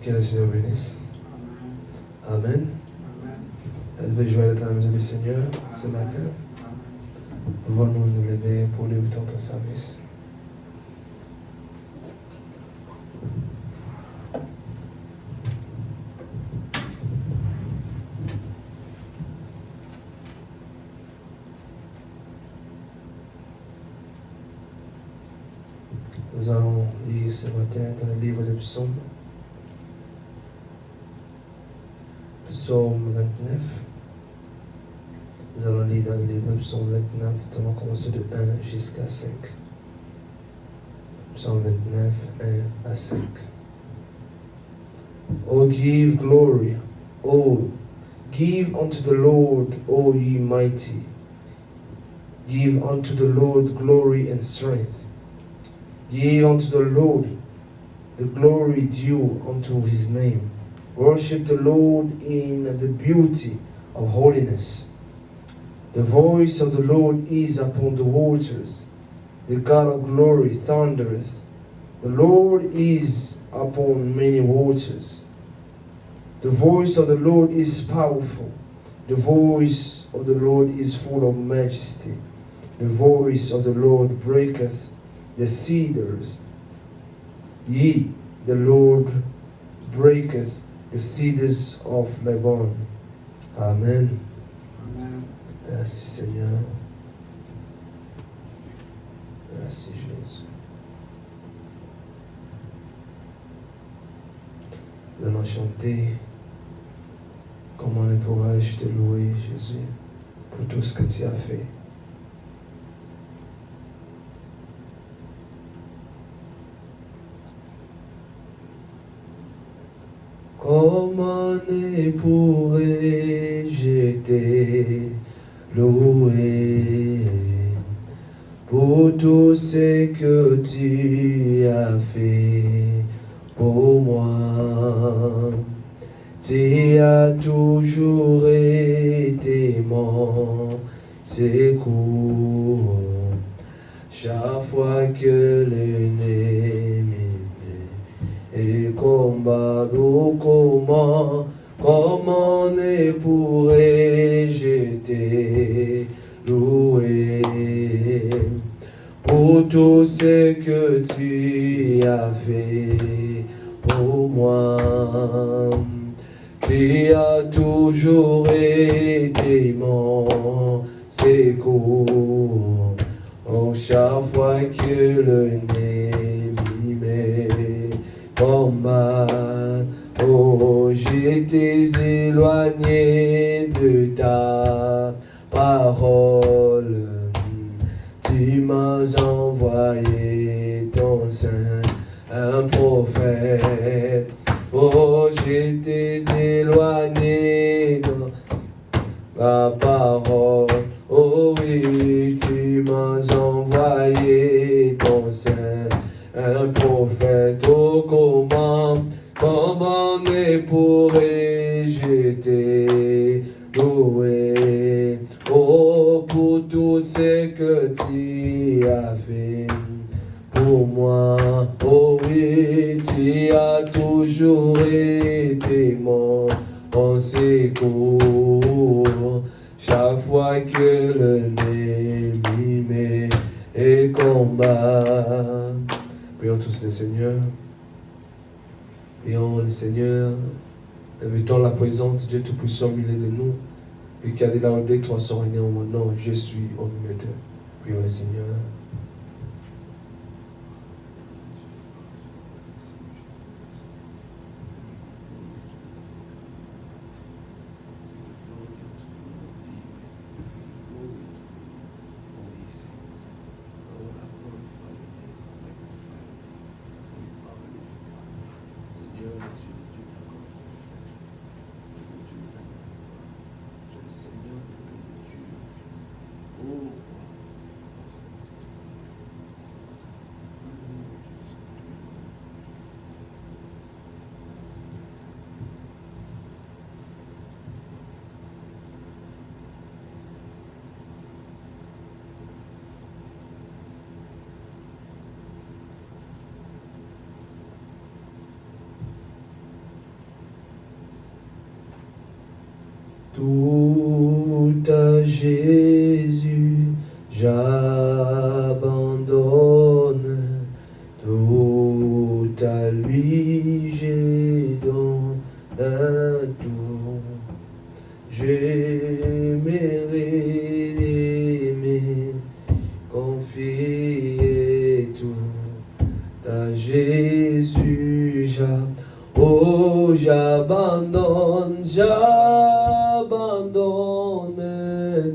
Que le Seigneur bénisse. Amen. Élevez joie d'être à la maison du Seigneur ce matin. Pouvons-nous nous lever pour lui dans ton service. Nous allons lire ce matin dans le livre de Psaumes. Psaume 29. Nous allons lire dans le livre de Psaume 29. Nous allons commencer de 1 jusqu'à 5. Psaume 29, 1 à 5. Oh, give glory. Oh, give unto the Lord, O ye mighty. Give unto the Lord glory and strength. Give unto the Lord the glory due unto his name. Worship the Lord in the beauty of holiness. The voice of the Lord is upon the waters. The God of glory thundereth. The Lord is upon many waters. The voice of the Lord is powerful. The voice of the Lord is full of majesty. The voice of the Lord breaketh the cedars. Ye, the Lord breaketh the cedars of Lebanon. Amen. Amen. Merci Seigneur. Merci Jésus. Nous allons chanter. Comment ne pourrais-je te louer, Jésus, pour tout ce que tu as fait. Comment ne pourrais-je te louer pour tout ce que tu as fait pour moi. Tu as toujours été mon secours. Chaque fois que l'ennemi et combat, comment ne pourrais-je te louer pour tout ce que tu as fait pour moi. Tu as toujours été mon secours. Oh, chaque fois que l'ennemi me combat, oh, j'étais éloigné de ta parole. Tu m'as envoyé ton saint, un prophète. Oh, j'étais éloigné de la parole. Oh oui, tu m'as envoyé ton saint, un prophète. Oh, comment ne pourrais-je te louer? Oh, pour tout ce que tu as fait pour moi. Oh oui, tu as toujours été mon secours. Chaque fois que l'ennemi me combat. Prions tous le Seigneur. Prions le Seigneur. Invitons la présence de Dieu Tout-Puissant au milieu de nous. Lui qui a dit là où trois sont réunis en mon nom, je suis au milieu d'eux. Prions le Seigneur. tout à Jésus j'abandonne, tout à lui j'ai donné tout. J'aimerais aimer, confier tout à Jésus j'abandonne, j'abandonne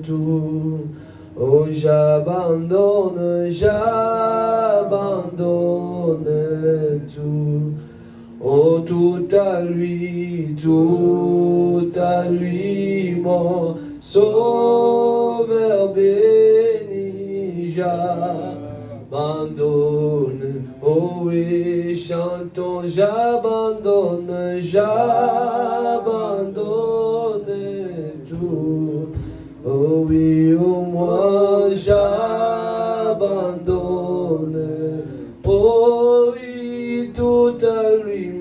tout. Oh, j'abandonne tout. Oh, tout à lui, mon sauveur béni, j'abandonne. Oh oui, chantons, j'abandonne tout. Oh oui, au moins j'abandonne. Oh oui, tout à lui,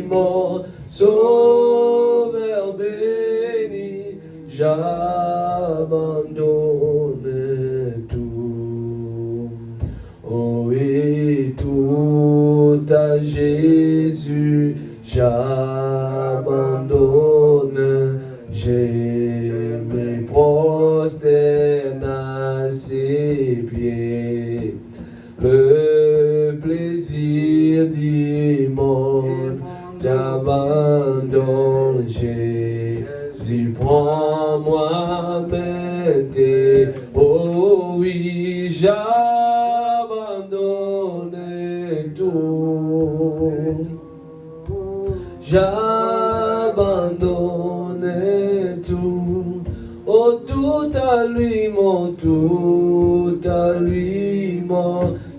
mon sauveur béni, j'abandonne tout. Oh oui, tout à Jésus, j'abandonne. Je me prosterne à ses pieds. Le plaisir du monde, j'abandonne. Jésus, prends-moi maintenant. Oh oui, j'abandonne tout. J'abandonne tout. Oh, tout à lui, mon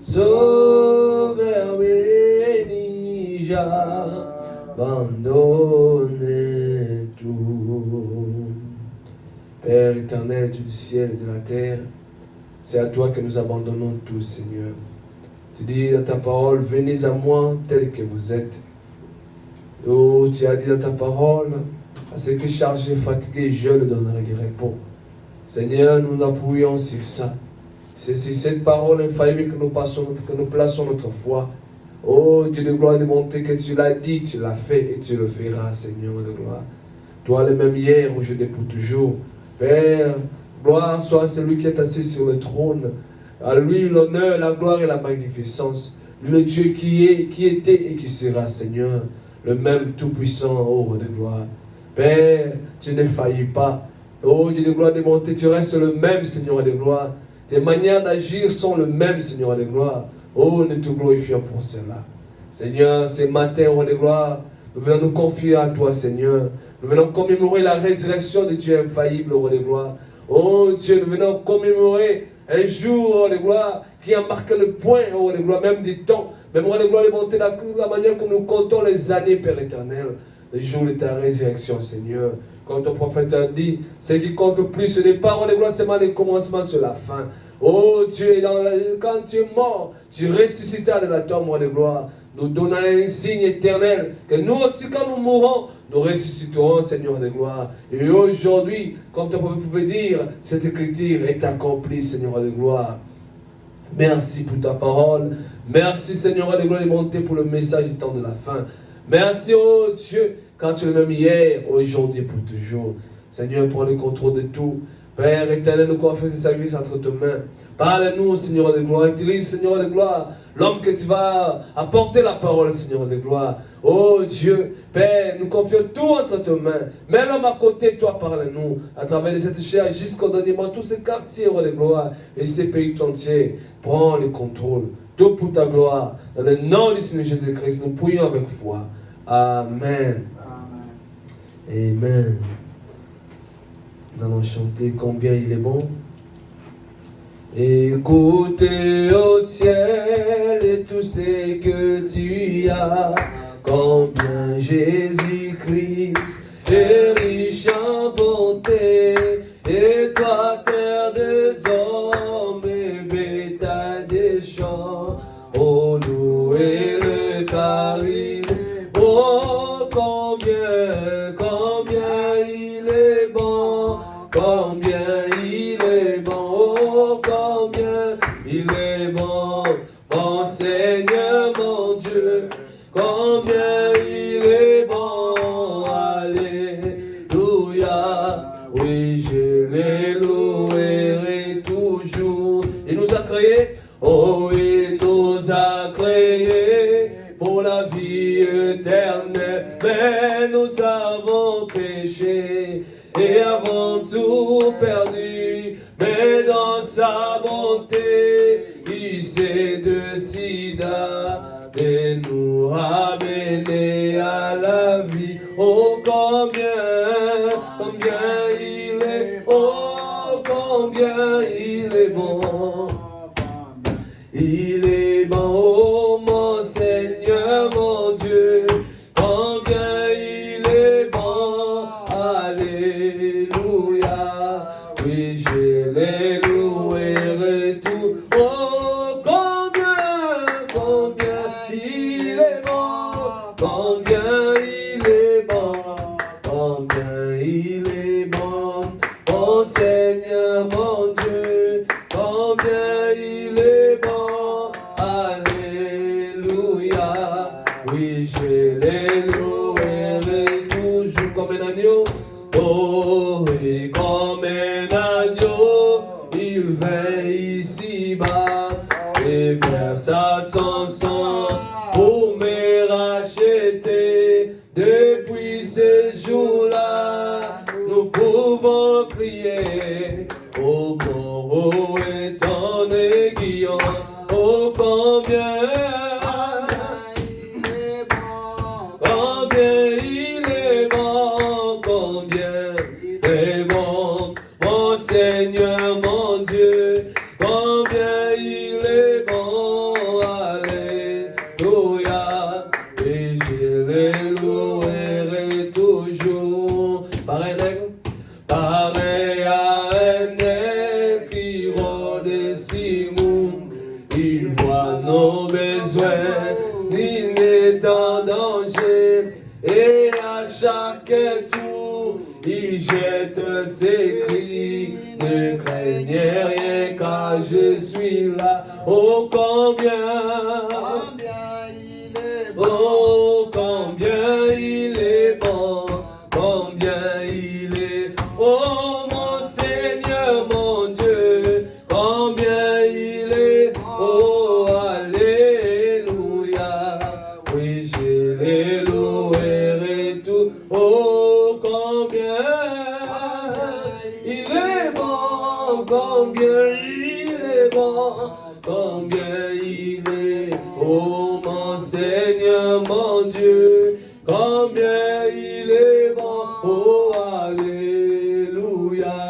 sauveur béni, j'abandonne tout. Père éternel, Dieu du ciel et de la terre, c'est à toi que nous abandonnons tout, Seigneur. Tu dis dans ta parole, venez à moi tel que vous êtes. Oh, tu as dit dans ta parole, à ceux qui chargés, fatigués, je leur donnerai du repos. Seigneur, nous nous appuyons sur ça. C'est sur cette parole infaillible que nous plaçons notre foi. Oh, Dieu de gloire, de bonté, que tu l'as dit, tu l'as fait et tu le feras, Seigneur de gloire. Toi, le même hier, aujourd'hui, pour toujours. Père, gloire soit à celui qui est assis sur le trône. À lui l'honneur, la gloire et la magnificence. Le Dieu qui est, qui était et qui sera, Seigneur. Le même tout-puissant, oh de gloire. Père, tu ne faillis pas. Oh Dieu de gloire, de bonté, tu restes le même, Seigneur de gloire. Tes manières d'agir sont le même, Seigneur de gloire. Oh, nous te glorifions pour cela. Seigneur, ce matin, roi de gloire, nous venons nous confier à toi, Seigneur. Nous venons commémorer la résurrection de Dieu infaillible, roi de gloire. Oh Dieu, nous venons commémorer un jour, roi de gloire, qui a marqué le point, roi de gloire, même du temps. Même, roi de gloire, de bonté, la manière que nous comptons les années, Père éternel. Le jour de ta résurrection, Seigneur. Comme ton prophète a dit, ce qui compte le plus, ce n'est pas, roi de gloire, seulement le commencement sur la fin. Oh Dieu, quand tu es mort, tu ressuscitas de la tombe, roi de gloire. Nous donnons un signe éternel, que nous aussi, quand nous mourrons, nous ressusciterons, Seigneur de gloire. Et aujourd'hui, comme ton prophète pouvait dire, cette écriture est accomplie, Seigneur de gloire. Merci pour ta parole. Merci, Seigneur de gloire et bonté, pour le message du temps de la fin. Merci, oh Dieu, quand tu es le même hier, aujourd'hui, pour toujours. Seigneur, prends le contrôle de tout. Père éternel, nous confions ce service entre tes mains. Parle-nous, Seigneur de gloire. Utilise, Seigneur de gloire, l'homme que tu vas apporter la parole, Seigneur de gloire. Oh Dieu, Père, nous confions tout entre tes mains. Mets l'homme à côté, toi, parle-nous. À travers cette chair, jusqu'au dernier moment, tous ces quartiers, roi de gloire, et ces pays entiers. Prends le contrôle. Tout pour ta gloire. Dans le nom du Seigneur Jésus-Christ, nous prions avec foi. Amen. Amen. Nous allons chanter combien il est bon. Écoutez au ciel et tout ce que tu as, combien Jésus-Christ est riche en bonté, et toi terre des hommes et bétail des champs, oh louez le charisme, oh combien nous a créés pour la vie éternelle, mais nous avons péché et avons tout perdu. Mais dans sa bonté, il s'est décidé de nous ramener à la vie. Oh combien il est, oh combien il est bon. Il est bon, oh mon Seigneur, mon Dieu, combien il est bon, alléluia, oui je l'ai loué tout, oh combien il est bon, combien il est bon, combien il est bon, mon Seigneur, mon Dieu, combien il est bon. Oui, je les louerai toujours comme un agneau. Oh, et comme un agneau, il vient ici-bas et versa son sang pour me racheter. Depuis ce jour-là, nous pouvons crier, oh mon est ton aiguillon, oh combien Seigneur mon Dieu, combien il est bon, alléluia, et je le louerai toujours. Pareil à un aigle qui rôde ici nous, il voit nos besoins, il n'est en danger, et à chaque tour, il jette ses cris. Ne craignez rien car je suis là. Oh combien il est bon. Oh combien il est bon. Combien il est. Oh mon Seigneur, mon Dieu. Combien il est. Oh alléluia. Oui je les louerai tout. Oh combien il est bon, combien il est bon, combien il est, oh mon Seigneur, mon Dieu, combien il est bon, oh alléluia,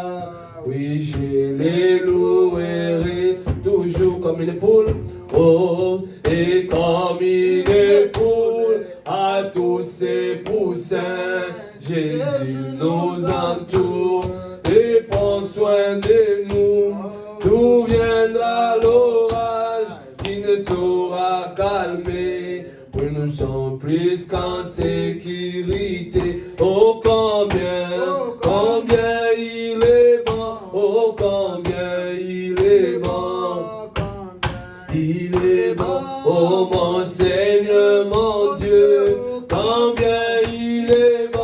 oui je les louerai toujours comme une poule, oh, et comme une poule à tous ses poussins, Jésus nous entoure et prends soin de nous. D'où viendra l'orage qui ne saura calmer? Pour nous sommes plus qu'en sécurité. Oh combien il est bon. Oh combien il est bon. Il est bon. Oh mon Seigneur, mon Dieu, combien il est bon.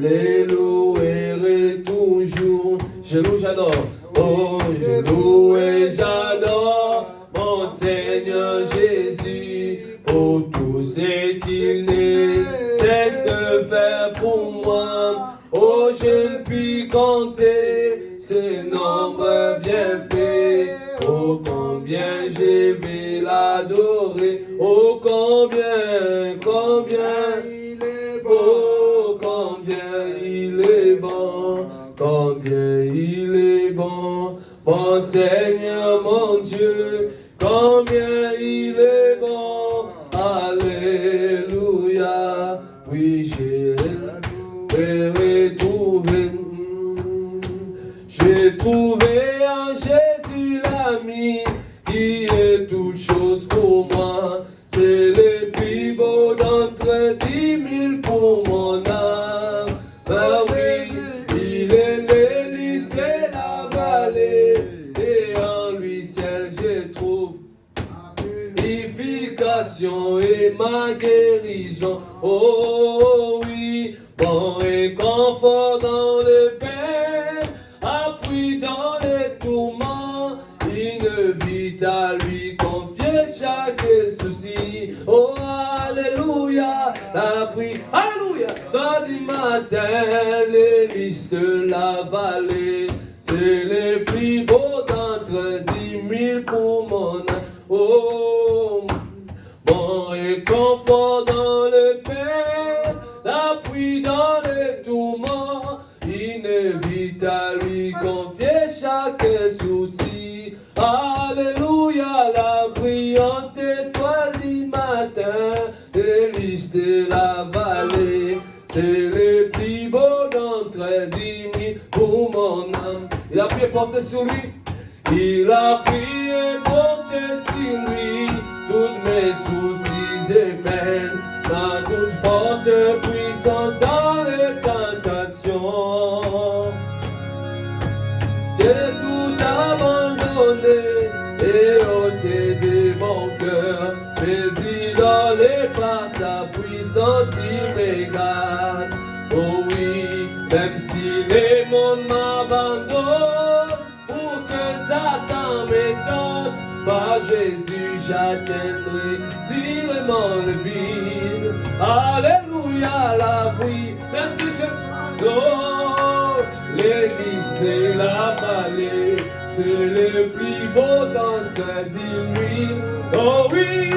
Les louerai toujours. Je loue, j'adore. Oh, je loue et j'adore mon Seigneur Jésus. Oh, tout ce qu'il ne cesse de faire pour moi. Oh, je ne puis compter ses nombreux bienfaits. Oh, combien je vais l'adorer. Oh, combien il est beau. Combien il est bon, combien il est bon, mon Seigneur, mon Dieu, combien il est bon, alléluia, oui j'ai trouvé en Jésus l'ami, qui est toute chose pour moi, c'est le plus beau d'entre 10 000 pour mon âme. Ah oui, il est l'hélice de la vallée, et en lui seul je trouve purification et ma guérison. Oh oui, bon réconfort dans le peine, appui dans les tourments. vite à lui confier chaque souci. Oh, alléluia, la prière, alléluia. Dans du matin, les listes de la vallée, c'est les plus beaux d'entre 10 000 pour mon âme. Oh, mon réconfort dans le Père, l'appui dans les tourments, inévite à lui confier chaque souci. Alléluia, la brillante étoile du matin, délice de la vallée, c'est le plus beau d'entre 10 000 pour mon âme. Il a prié porter sur lui, il a prié porter sur lui toutes mes soucis et peines, ma toute forte puissance dans les tentations. J'ai tout abandonné et ôté de mon cœur, mes idoles par sa puissance il m'égale. Oh oui, même si les mondes m'abandonnent, pour que Satan m'étonne, par Jésus j'atteindrai sûrement le but. Alléluia, la pluie, merci Jésus. Oh, les listes de la vallée, c'est le plus beau d'entre 10 000. Oh oui,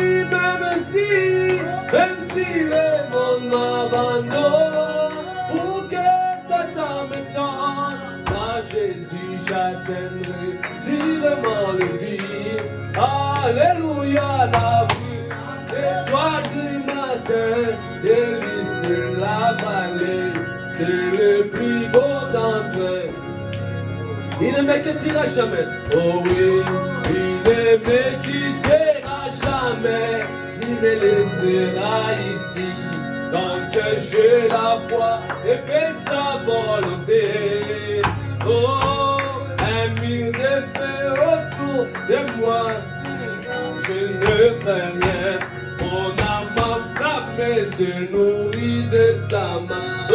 même si les mondes m'abandonnent, pour que Satan m'étonne, par Jésus j'atteindrai sûrement le but. Alléluia, la vie, étoile du matin, délice de la vallée, c'est le plus beau d'entre eux. Il ne me quittera jamais, oh oui, il ne me quittera jamais, ni me laissera ici. Donc j'ai la foi et fais sa volonté. Oh, un mille de feu autour de moi, je ne crains rien. Mon âme enflammée se nourrit de sa main. Oh,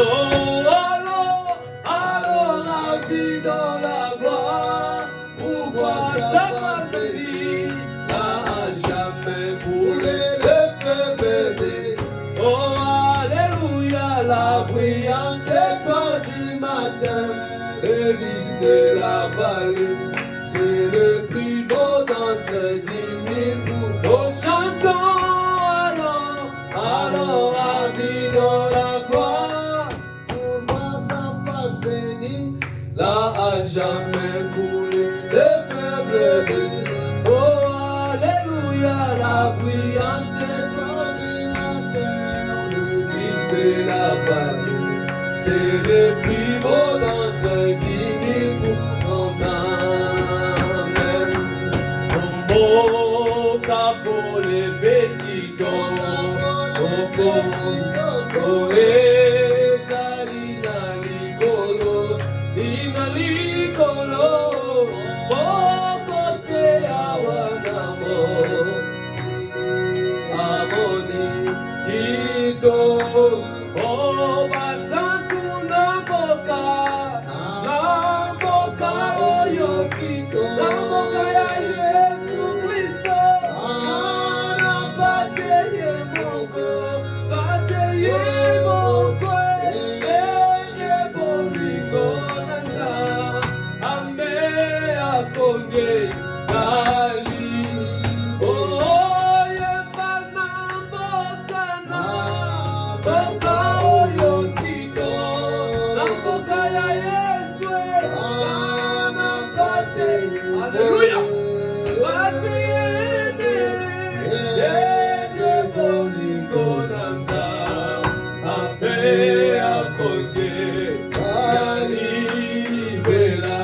alors la vie dans la gloire, pour voir sa face bénie, là à jamais brûler le feu béni. Oh, alléluia, la brillante étoile du matin, délice de la vallée, c'est le plus beau d'entre 10 000. Oh, chantons alors la vie dans la gloire, pour voir sa face bénie, là à jamais coulé de faibles bénis. Oh, alléluia, la brillante étoile du matin, le Christ de la vallée, c'est le plus beau d'entre 10 000 pour ton âme. Mon capot les bénito, oh, et salina licolo, oh, côté awanamo, amoni, ito, oh, basantu na boca, oyo kito, na boca ya Yesu Cristo, na pateye moko, Konge Kali, oh yepana bokana, boka oyo kito, namboka ya Yesu, anapate, Alléluia, pate yene, yene boliko namza, ame akonge Kali bela.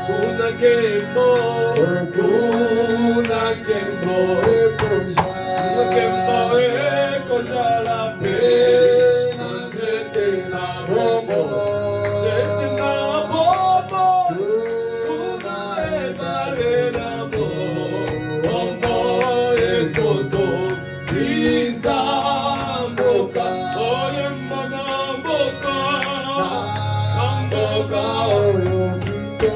Kuna kembo ekoja la pena, tete na bobo, kuna ebale na bobo, ekoto, isamboka, oye mboka, amboka oyo kito.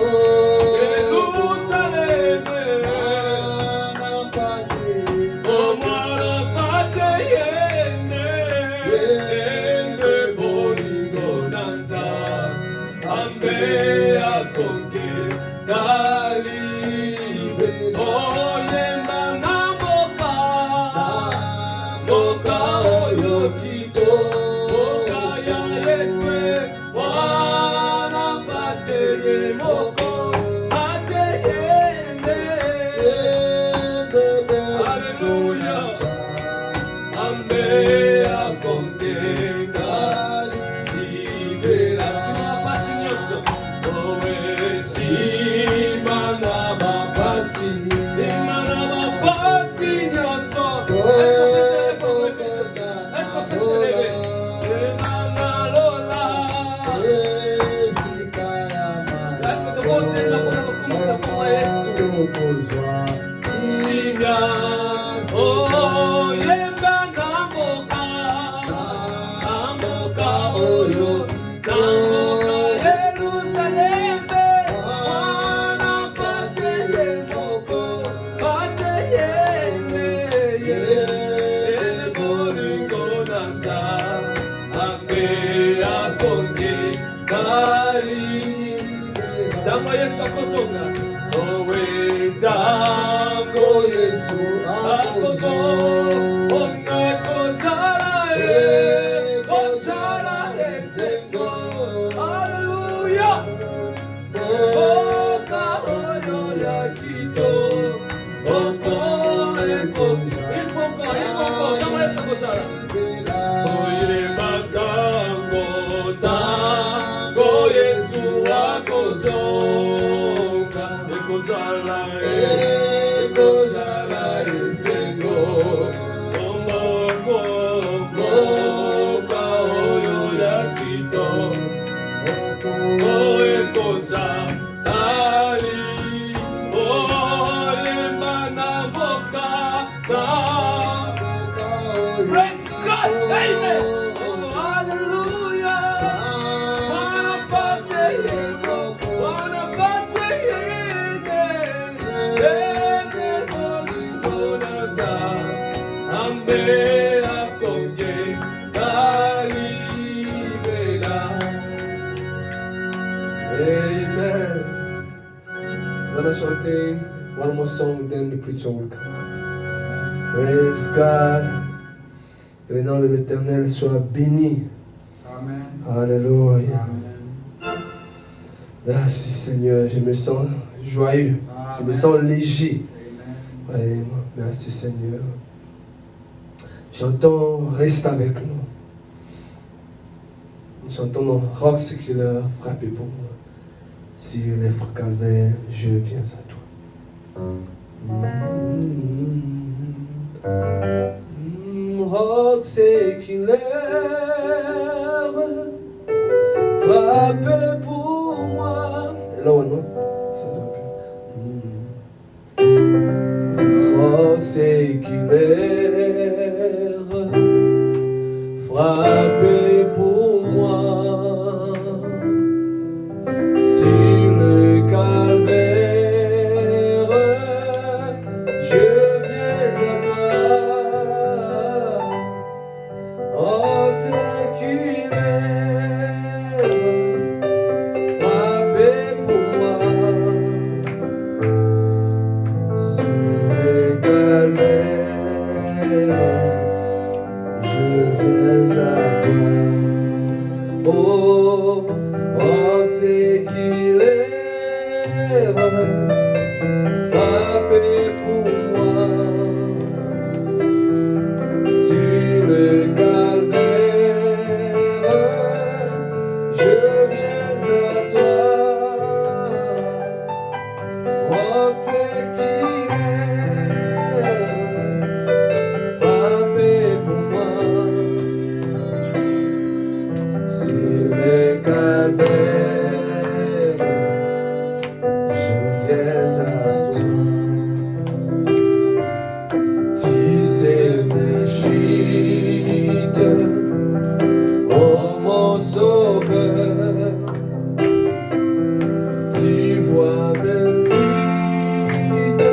mukozwa Oh, yemba namoka, namoka oyo, namoka Yerusaleme, wana pate yemoko, pate yene, yene bolingo nanta, ambe akonge, kari, dama Yesu akozonga, owe dango Yesu akozo, onge kozala esengo, hallelujah, oka oyo ya kito, oko ekozo, il faut encore, dama Yesu akozala, oire matango, tango Yesu akozonga, ekozala esengo, omoko moka oyo ya kito, ekozali oyemba na moka na praise God, amen, oh hallelujah, wanapate yego, wanapate yege, yege molingo nata, ambe akonge kalibela. Amen. We're gonna chanter one more song, then the preacher will come. Praise God. Que le nom de l'Éternel soit béni. Amen. Alléluia. Amen. Merci Seigneur, je me sens joyeux, je me sens léger. Amen. Ouais, merci Seigneur. Chantons, reste avec nous. Chantons dans Rock séculaire, frappé pour moi. Sur les frères calvaires, je viens à toi. Rock séculaire, frappé pour moi. Et là, non? Ça doit plus. Rock séculaire, frappé pour moi. Sur le calvaire, je viens à toi. Oh, séculaire, frappé pour moi. Sur le calvaire, je viens à toi. Oh, oh, séculaire, frappé pour moi. Sur le calvaire, je viens à toi. Oh, séculaire, frappé pour moi. Sur le calvaire, je viens à toi. Tu sais mes chutes, oh mon sauveur. Tu vois mes luttes,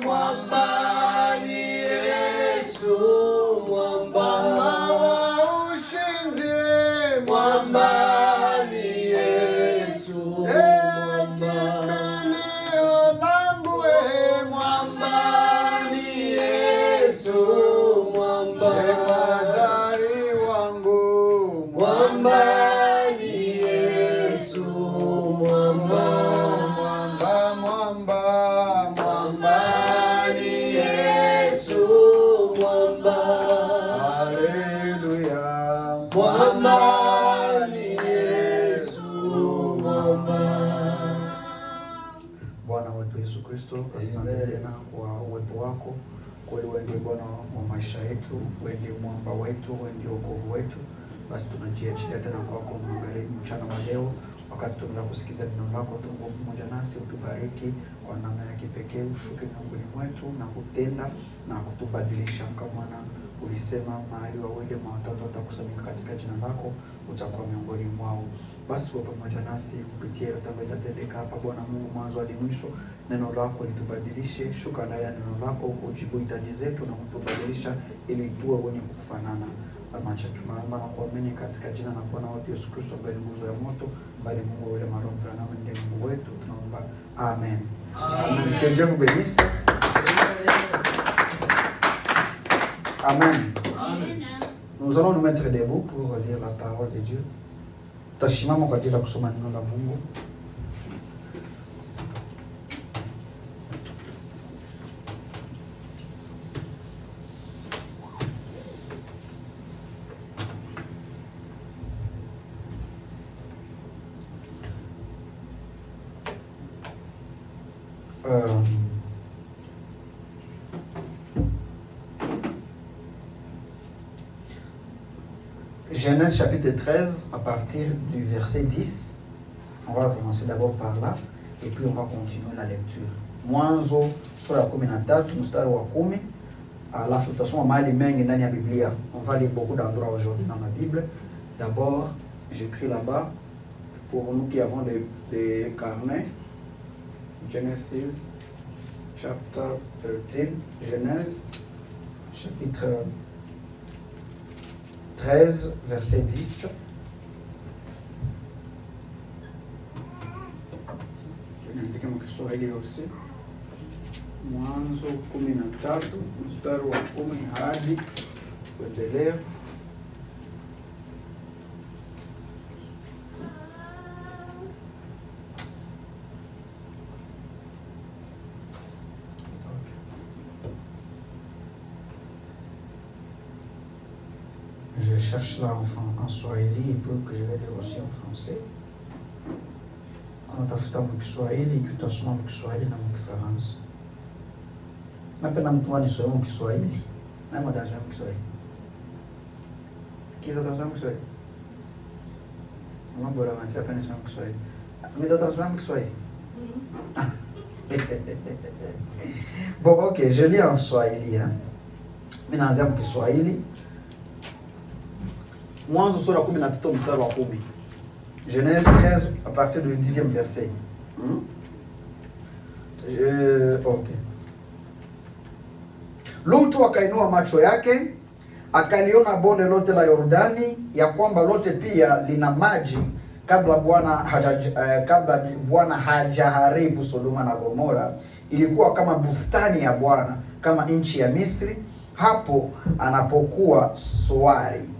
Mwamba ni Yesu, mwamba Kristo, asante tena kwa uwepo wako. Kweli wewe ndiye Bwana wa maisha yetu, wewe ndiye mwamba wetu, wewe ndiye wokovu wetu. Basi tunajiachilia tena kwako magharibi mchana wa leo, wakati tunaenda kusikiza neno lako. Tuombe pamoja nasi, utubariki kwa namna ya kipekee, ushuke miongoni mwetu na kutenda na kutubadilisha. Kama ulisema mahali wawili ama watatu watakusanyika katika jina lako, utakuwa miongoni mwao. Basi uwe pamoja nasi kupitia yote ambayo itatendeka hapa, Bwana Mungu, mwanzo hadi mwisho. Neno lako litubadilishe, shuka ndani ya neno lako kujibu hitaji zetu na kutubadilisha ili tuwe wenye kufanana. Macha tunaomba na kuamini katika jina la Bwana wetu Yesu Kristo, ambaye ni nguzo ya moto, ambaye ni Mungu yule maroho na ndiye Mungu wetu. Tunaomba amen. Amen. Que Dieu vous bénisse. Amen. Amen. Nous allons nous mettre debout pour lire la parole de Dieu. Tashimama kwa ajili ya kusoma neno la Mungu. Genèse chapitre 13, à partir du verset 10. On va commencer d'abord par là, et puis on va continuer la lecture. Mwanzo sura ya 13 mstari wa 10. Alafu tutasoma mahali mengi ndani ya Biblia. On va lire beaucoup d'endroits aujourd'hui dans la Bible. D'abord, j'écris là-bas pour nous qui avons des carnets. Genesis chapter 13. Genèse chapitre 13, verset 10. Niandike mkiswahili aussi. Mwanzo 13 mstari wa 10 hadi kuendelea. Je cherche là en Swahili et puis que je vais lire aussi en français. Quand tafuta mkiswahili, tutasoma mkiswahili na mkifaransa. Napenda mtu anisome mkiswahili. Na mtasoma mkiswahili. Kiza utasoma mkiswahili. Mambo la matia hapa nisoma mkiswahili. Mimi utasoma mkiswahili. Bon, ok, je lis en Swahili. Mimi naanza mkiswahili. Mwanzo sura 13 mstari wa 10. Genèse 13 à partir du 10e verset. Ok. Lutu akainua macho yake, akaliona bonde lote la Yordani, ya kwamba lote pia lina maji, kabla Bwana hajaharibu Sodoma na Gomora. Ilikuwa kama bustani ya Bwana, kama nchi ya Misri, hapo anapokuwa Soari.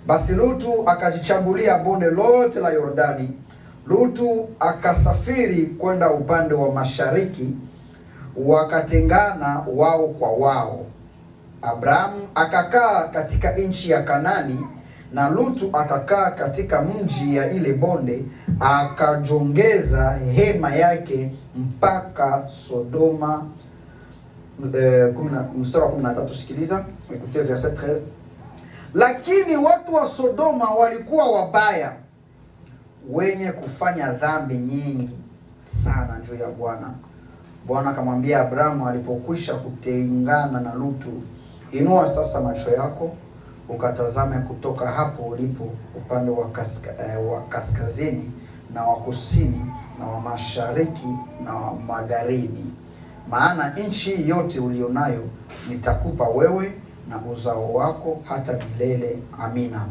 Basi Lutu akajichagulia bonde lote la Yordani. Lutu akasafiri kwenda upande wa mashariki, wakatengana wao kwa wao. Abrahamu akakaa katika nchi ya Kanani, na Lutu akakaa katika mji ya ile bonde, akajongeza hema yake mpaka Sodoma. Mstari wa 13, sikiliza, écoutez verset 13. Lakini watu wa Sodoma walikuwa wabaya, wenye kufanya dhambi nyingi sana juu ya Bwana. Bwana akamwambia Abrahamu alipokwisha kutengana na Lutu, inua sasa macho yako ukatazame kutoka hapo ulipo upande wa kaskazini na wa kusini na wa mashariki na wa magharibi, maana nchi yote ulionayo nitakupa wewe na uzao wako hata milele. Amina.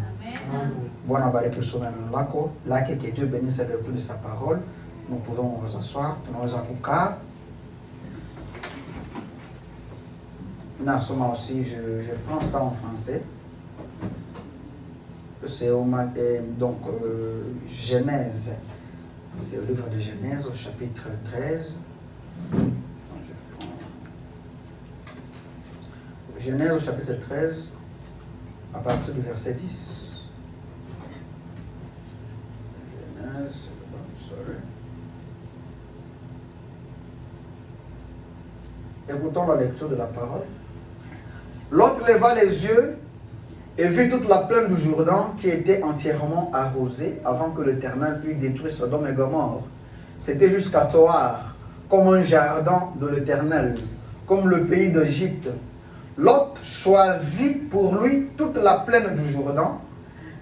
Bwana bariki usome neno lako lake. Que Dieu bénisse le tout de sa parole. Nous pouvons nous asseoir. Tunaweza kukaa. Nasoma aussi, je prends ça en français. C'est donc Genèse. C'est le livre de Genèse au chapitre 13. Genèse au chapitre 13, à partir du verset 10. Genèse, sorry. Écoutons la lecture de la parole. Lot leva les yeux et vit toute la plaine du Jourdain qui était entièrement arrosée avant que l'Éternel pût détruire Sodome et Gomorrhe. C'était jusqu'à Tsoar, comme un jardin de l'Éternel, comme le pays d'Égypte. Lot choisit pour lui toute la plaine du Jourdain.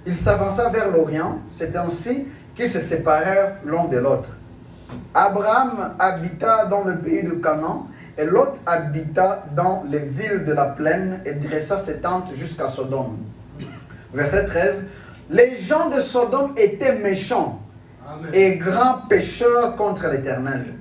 Il s'avança vers l'Orient. C'est ainsi qu'ils se séparèrent l'un de l'autre. Abraham habita dans le pays de Canaan, et Lot habita dans les villes de la plaine et dressa ses tentes jusqu'à Sodome. Verset 13. Les gens de Sodome étaient méchants. Amen. Et grands pécheurs contre l'Éternel.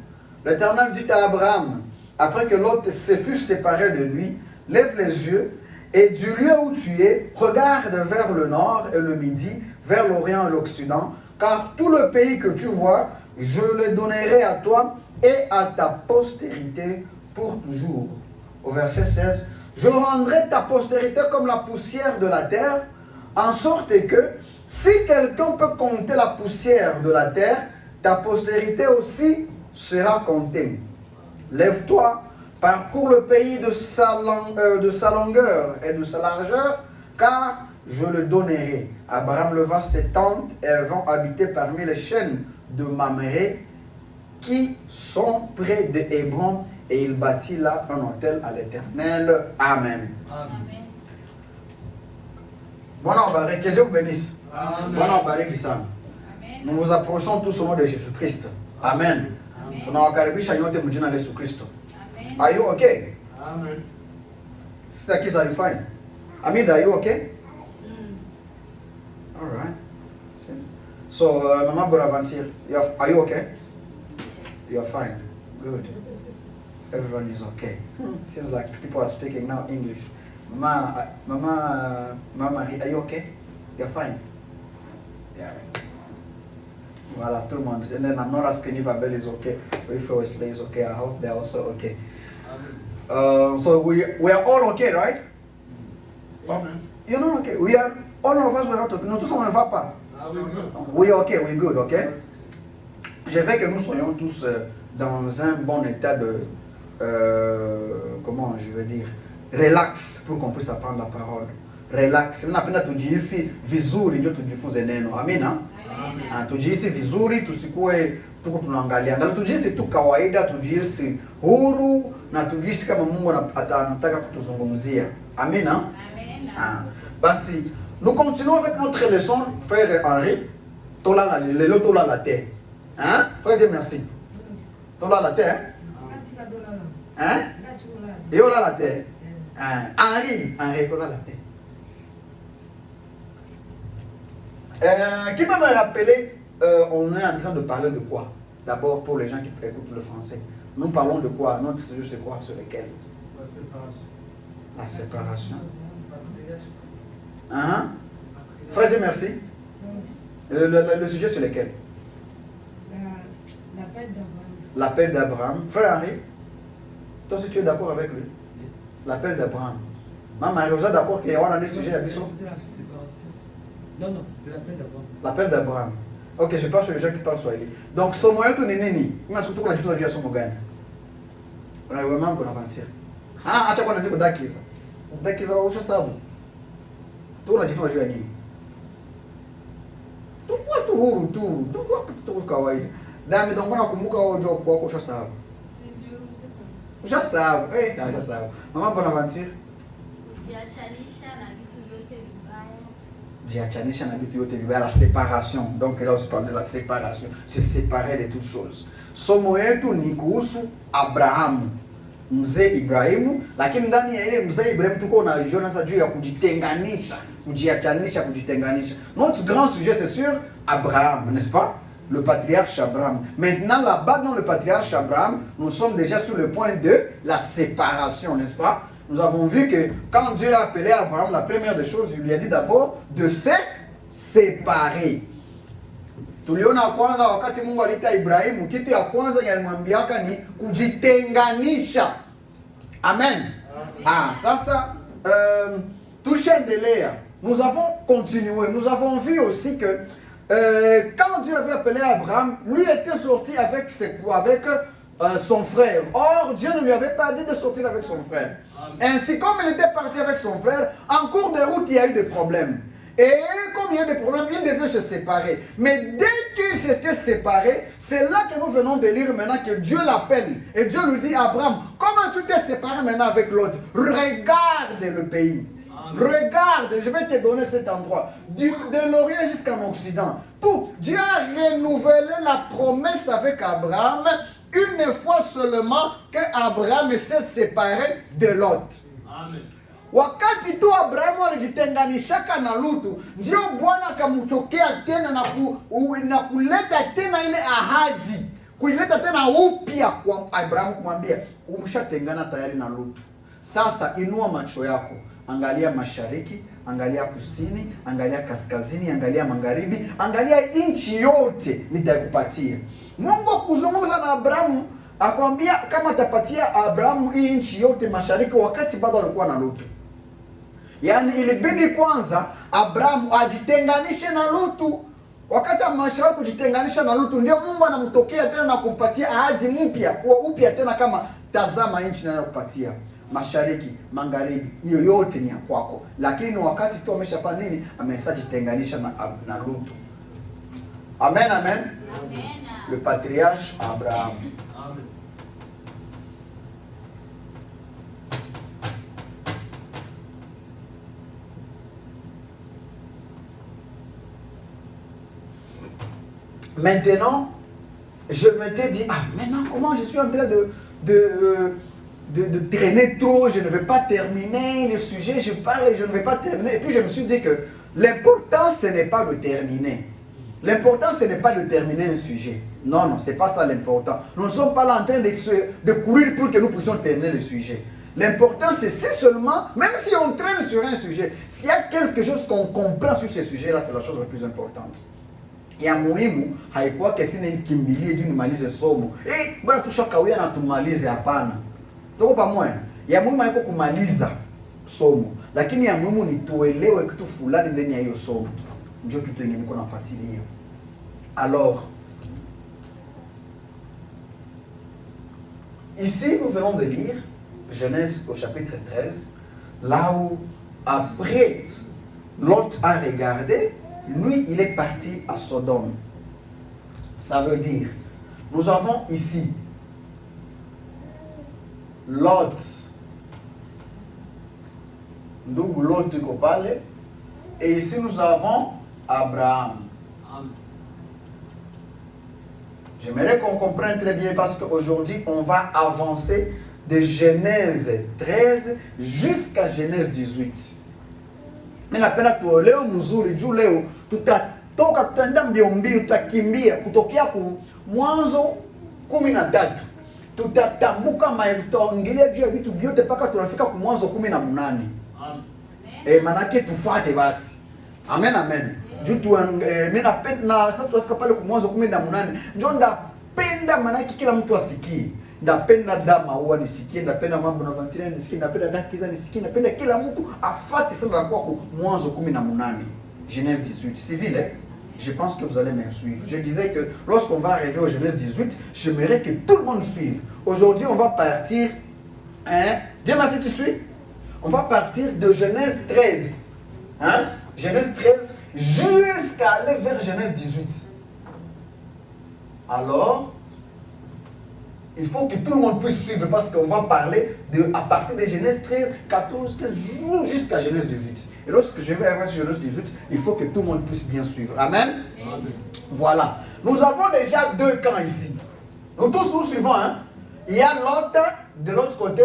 L'Éternel dit à Abraham, après que Lot se fut séparé de lui, lève les yeux et du lieu où tu es, regarde vers le nord et le midi, vers l'Orient et l'Occident, car tout le pays que tu vois, je le donnerai à toi et à ta postérité pour toujours. Au verset 16, je rendrai ta postérité comme la poussière de la terre, en sorte que si quelqu'un peut compter la poussière de la terre, ta postérité aussi sera comptée. Lève-toi, parcours le pays de sa longueur et de sa largeur, car je le donnerai. Abraham leva ses tentes et vint habiter parmi les chaînes de Mamré qui sont près de Hébron, et il bâtit là un autel à l'Éternel. Amen. Amen. Que Dieu vous bénisse. Amen. Nous vous approchons tous au nom de Jésus-Christ. Amen. Amen. Are you okay? Amen. Sister Kiss, are you fine? Amida, are you okay? All right. So, Mama Bonaventure, are you okay? Yes. You're fine. Good. Everyone is okay. Seems like people are speaking now English. Mama Marie, are you okay? You're fine. Yeah. Voilà, tout le monde. And then I'm not asking if Abel is okay or if Wesley is okay. I hope they're also okay. So we are all okay, right? Amen. You're not okay. We are all of us. We're not okay. Nous tous on ne va pas. We are okay. We're good, okay? Je veux que nous soyons tous dans un bon état de comment je veux dire, relax, pour qu'on puisse apprendre la parole. Relax. Napenda tujihisi vizuri ndio tujifunze neno. Amina. Tujihisi vizuri, tusikue tuko tunaangalia. Ndio tujihisi tu kawaida, tujihisi huru na tujihisi kama Mungu anataka kutuzungumzia. Amina. Basi, nous continuons avec notre leçon, frère Henri. Tola la terre. Hein? Frère Dieu merci. Tola la terre. Hein? Et on a la terre. Henri, on a la terre. Qui peut me rappeler, on est en train de parler de quoi? D'abord pour les gens qui écoutent le français. Nous parlons de quoi? Notre sujet c'est quoi? Sur lequel? La séparation. La séparation. Hein? Frère, merci. Le sujet sur lequel? L'appel d'Abraham. L'appel d'Abraham. Frère Henri, toi si tu es d'accord avec lui? L'appel d'Abraham. Maman, vous êtes d'accord qu'il y a un des sujets à Bissot? C'est la séparation. Non, c'est l'appel d'Abraham. L'appel d'Abraham. Ok, je parle sur les gens qui parlent Swahili. Donc, ce moyen tout n'est nini. Il m'a surtout qu'on a dit que son mogane. On a vraiment qu'on avancer. Ah, acha kwa naziko dakiza. Dakiza wa usha sabu. Tu unajifunza juu ya nini? Tukua tu huru tu. Tukua tu kawaida. Dami ndio mbona kumbuka wao jua kwa usha sabu. Usha sabu. Usha sabu. Mama Bonaventure. Jiachanisha na vitu yote vibaya, la séparation. Donc là on se parle de la séparation, se séparer de toutes choses. Somo yetu ni kuhusu Abrahamu, mzee Ibrahimu, lakini ndani ya ile mzee Ibrahimu tuko na Jonas juu ya kujitenganisha, kujiachanisha, kujitenganisha. Notre grand sujet c'est sur Abraham, n'est-ce pas? Le patriarche Abraham. Maintenant là-bas dans le patriarche Abraham, nous sommes déjà sur le point de la séparation, n'est-ce pas? Nous avons vu que quand Dieu a appelé Abraham, la première des choses, il lui a dit d'abord de se séparer. Tuliona kwanza wakati Mungu aliita Ibrahimu, kitu ya kwanza alimwambiaka ni kujitenganisha. Amen. Sasa tushendelea. Nous avons continué. Nous avons vu aussi que quand Dieu avait appelé Abraham, lui était sorti avec son frère. Or, Dieu ne lui avait pas dit de sortir avec son frère. Ainsi, comme il était parti avec son frère, en cours de route, il y a eu des problèmes. Et comme il y a des problèmes, il devait se séparer. Mais dès qu'il s'était séparé, c'est là que nous venons de lire maintenant que Dieu l'appelle. Et Dieu lui dit, Abraham, comment tu t'es séparé maintenant avec l'autre? Regarde le pays. Regarde, je vais te donner cet endroit. De l'Orient jusqu'en Occident. Tout. Dieu a renouvelé la promesse avec Abraham une fois seulement que Abraham s'est séparé de Lot. Amen. Wakati tu Abrahamu alijitenganishaka na Lutu, ndio Bwana akamtokea tena na kuleta tena ile ahadi, kuileta tena upya kwa Abrahamu, kumwambia umeshatengana tayari na Lutu. Sasa inua macho yako, angalia mashariki, angalia kusini, angalia kaskazini, angalia magharibi, angalia nchi yote nitakupatia. Mungu akuzungumza na Abrahamu, akwambia kama atapatia Abrahamu hii nchi yote mashariki, wakati bado alikuwa na Lutu. Yaani ilibidi kwanza Abrahamu ajitenganishe na Lutu. Wakati ameshawahi kujitenganisha na Lutu, ndio Mungu anamtokea tena na kumpatia ahadi upya tena, kama tazama nchi ninayokupatia mashariki, magharibi, hiyo yote ni ya kwako. Lakini wakati tu ameshafanya nini? Ameshajitenganisha na Lutu. Amen, amen. Amen. Le patriarche Abraham. Amen. Maintenant, je m'étais dit, maintenant comment je suis en train de traîner trop, je ne vais pas terminer le sujet, je parle et je ne vais pas terminer. Et puis je me suis dit que l'important, ce n'est pas de terminer. L'important, ce n'est pas de terminer un sujet. Non, non, ce n'est pas ça l'important. Nous ne sommes pas là en train de courir pour que nous puissions terminer le sujet. L'important, c'est si seulement, même si on traîne sur un sujet, s'il y a quelque chose qu'on comprend sur ce sujet-là, c'est la chose la plus importante. Ya muhimu haikuwa kesi nikimbilie juu nimalize somo. Bwana tushakawia na tumalize, hapana. Tuko pamoja. Ya muhimu haiko kumaliza somo, lakini ya muhimu ni tuelewe kitu fulani ndani ya hiyo somo. Ndio kitu yenye niko nafuatilia. Alors, ici nous venons de lire Genèse au chapitre 13, là où après Lot a regardé, lui, il est parti à Sodome. Ça veut dire, nous avons ici Lot, ndugu Lot tuko pale, et ici nous avons Abraham. J'aimerais qu'on comprenne très bien parce qu'aujourd'hui, on va avancer de Genèse 13 jusqu'à Genèse 18. Mimi napenda tuoleo mzuri juu leo tutatoka, tutaenda mbio mbio, tutakimbia kutokea ku Mwanzo 13. Tutatambuka tutaongelea juu ya vitu vyote mpaka tunafika ku Mwanzo 18. Amen. Manake tufuate basi. Amen, amen. Juu mimi napenda sasa tutafika pale ku Mwanzo 18. Njoo ndapenda manake kila mtu asikie. Ndapenda da maua nisikie, ndapenda mambo na Bonaventure nisikie, ndapenda da kiza nisikie, ndapenda kila mtu afate sana kwa Mwanzo 18, Genèse 18. C'est vrai, je pense que vous allez me suivre. Je disais que lorsqu'on va arriver au Genèse 18, j'aimerais que tout le monde suive. Aujourd'hui, on va partir, Dieu m'a dit tu suis. On va partir de Genèse 13, Genèse 13 jusqu'à aller vers Genèse 18. Alors, il faut que tout le monde puisse suivre parce qu'on va parler à partir de Genèse 13, 14, 15 jours jusqu'à Genèse 18. Et lorsque je vais arriver sur Genèse 18, il faut que tout le monde puisse bien suivre. Amen. Amen. Voilà. Nous avons déjà deux camps ici. Nous tous nous suivons. Il y a Lot de l'autre côté,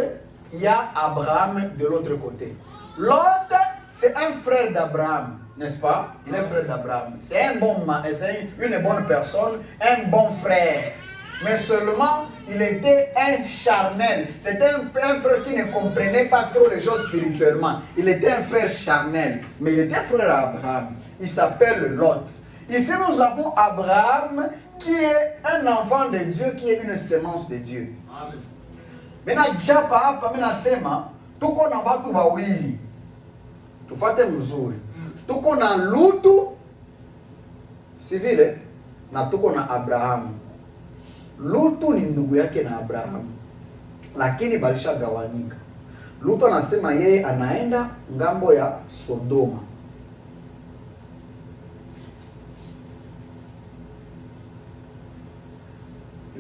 il y a Abraham de l'autre côté. Lot, c'est un frère d'Abraham, n'est-ce pas? Il est frère d'Abraham. C'est une bonne personne, un bon frère. Mais seulement, il était un charnel. C'était un frère qui ne comprenait pas trop les choses spirituellement. Il était un frère charnel. Mais il était frère d'Abraham. Il s'appelle Lot. Ici, nous avons Abraham qui est un enfant de Dieu, qui est une semence de Dieu. Amen. Maintenant, japa hapa mimi nasema tuko na watu wawili. Tufuate mzuri. Tuko na Lutu, si vile, na tuko na Abrahamu. Lutu ni ndugu yake na Abrahamu, lakini balishagawanika. Lutu anasema yeye anaenda ngambo ya Sodoma.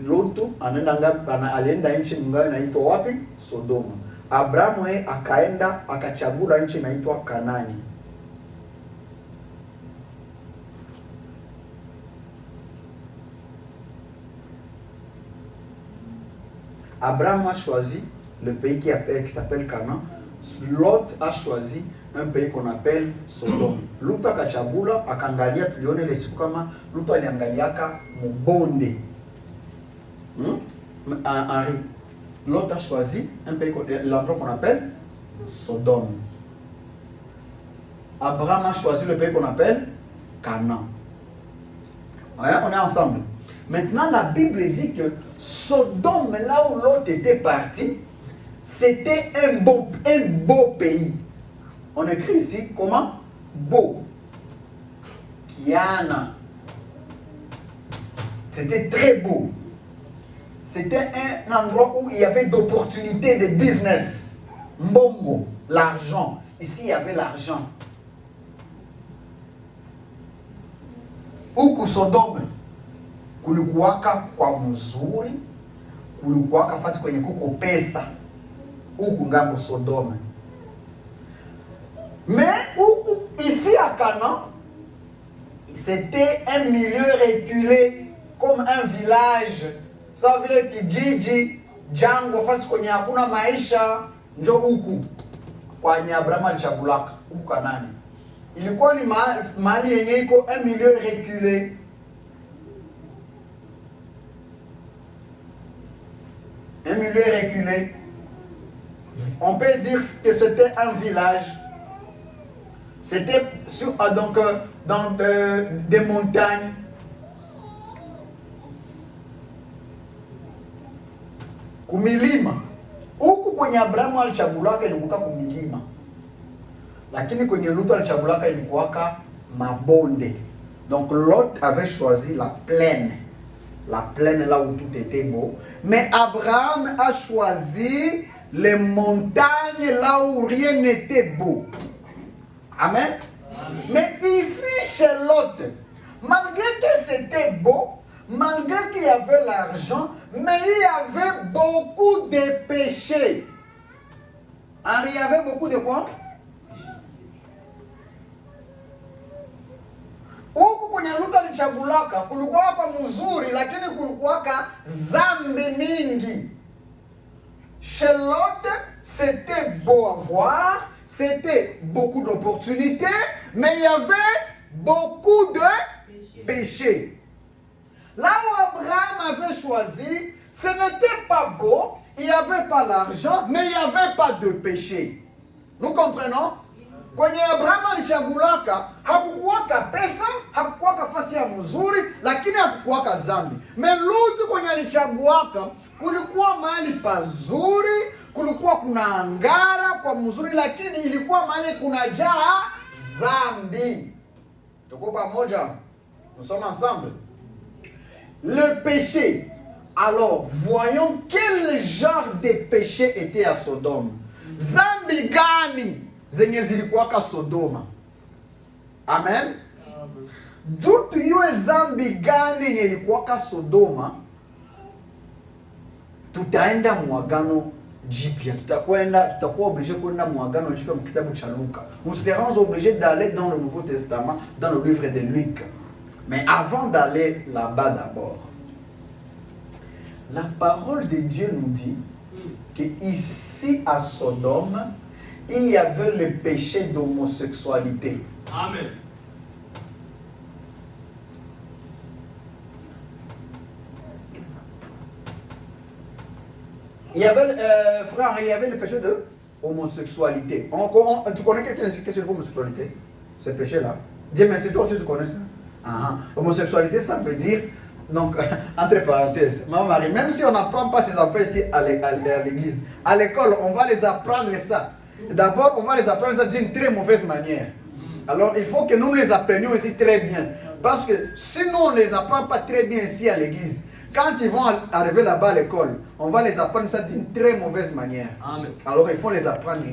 Lutu alienda nchi ngayo inaitwa wapi? Sodoma. Abrahamu yeye akaenda akachagula nchi inaitwa Kanani. Abraham a choisi le pays qui s'appelle Canaan. Lot a choisi un pays qu'on appelle Sodome. Lutu akachagula, akaangalia, tulione ile siku kama Lutu aliangaliaka mubonde. Henri. Lot a choisi un pays, l'endroit qu'on appelle Sodome. Abraham a choisi le pays qu'on appelle Canaan. Ouais, on est ensemble. Maintenant, la Bible dit que Sodome, là où Lot était parti, c'était un beau pays. On écrit ici, comment? Beau. Kiana. C'était très beau. C'était un endroit où il y avait d'opportunités de business. Mbongo, l'argent. Ici, il y avait l'argent. Huku Sodome kulikuwaka kwa mzuri, kulikuwaka fasi kwenye kuko pesa. Huku ngambo Sodome. Mais huku ici à Canaan, c'était un milieu reculé, comme un village. Sawa vile kijiji, jango, fasi kwenye hakuna maisha, njo huku kwa Abraham alichagulaka, huku Kanani. Ilikuwa ni mahali yenye iko un milieu reculé. Un milieu reculé. On peut dire que c'était un village. C'était donc dans des montagnes. Kumilima. Huku kwenye Abrahamu alichagulaka ilikuwa kumilima. Lakini kwenye Lutu alichagulaka ilikuwa mabonde. Donc Lot avait choisi la plaine. La plaine là où tout était beau. Mais Abraham a choisi les montagnes là où rien n'était beau. Amen. Amen. Mais ici chez Lot, malgré que c'était beau, malgré qu'il y avait l'argent, mais il y avait beaucoup de péchés. Alors, il y avait beaucoup de quoi? Huku kwenye Lutu alichagulaka kulikuwa kwa mzuri, lakini kulikuwa zambi mingi. Chez Lot, c'était beau à voir, c'était beaucoup d'opportunités, mais il y avait beaucoup de péchés. Là où Abraham avait choisi, ce n'était pas beau, il n'y avait pas l'argent, mais il n'y avait pas de péché. Nous comprenons? Kwenye Abraham alichagulaka, hakukuwaka pesa, hakukuwaka fasi ya mzuri, lakini hakukuwaka zambi. Mais Lutu kwenye alichaguaka, kulikuwa mahali pazuri, kulikuwa kuna angara kwa mzuri, lakini ilikuwa mahali kuna jaa zambi. Tuko pamoja? Nous sommes ensemble. Le péché. Alors, voyons quel genre de péché était à Sodome. Zambi gani zenye zilikuwaka Sodoma? Amen. Juu tuyue zambi gani yenye ilikuwaka Sodoma, tutaenda mwagano jipya. Tutakuwa obligé kwenda mwagano jipya mkitabu cha Luka. Nous serons obligés d'aller dans le Nouveau Testament, dans le livre de Luc. Mais avant d'aller là-bas d'abord, la parole de Dieu nous dit qu'ici à Sodome, il y avait le péché d'homosexualité. Amen. Il y avait, frère, il y avait le péché de homosexualité. Tu connais quelqu'un qui explique l'homosexualité? Ce péché-là. Dis, mais c'est toi aussi tu connais ça. Homosexualité, ça veut dire, donc, entre parenthèses, maman Marie, même si on n'apprend pas ces enfants ici à l'église, à l'école, on va les apprendre ça. D'abord, on va les apprendre ça d'une très mauvaise manière. Alors, il faut que nous les apprenions ici très bien. Parce que si nous, on ne les apprend pas très bien ici à l'église, Quand ils vont arriver là-bas à l'école, on va les apprendre ça d'une très mauvaise manière. Amen. Alors il faut les apprendre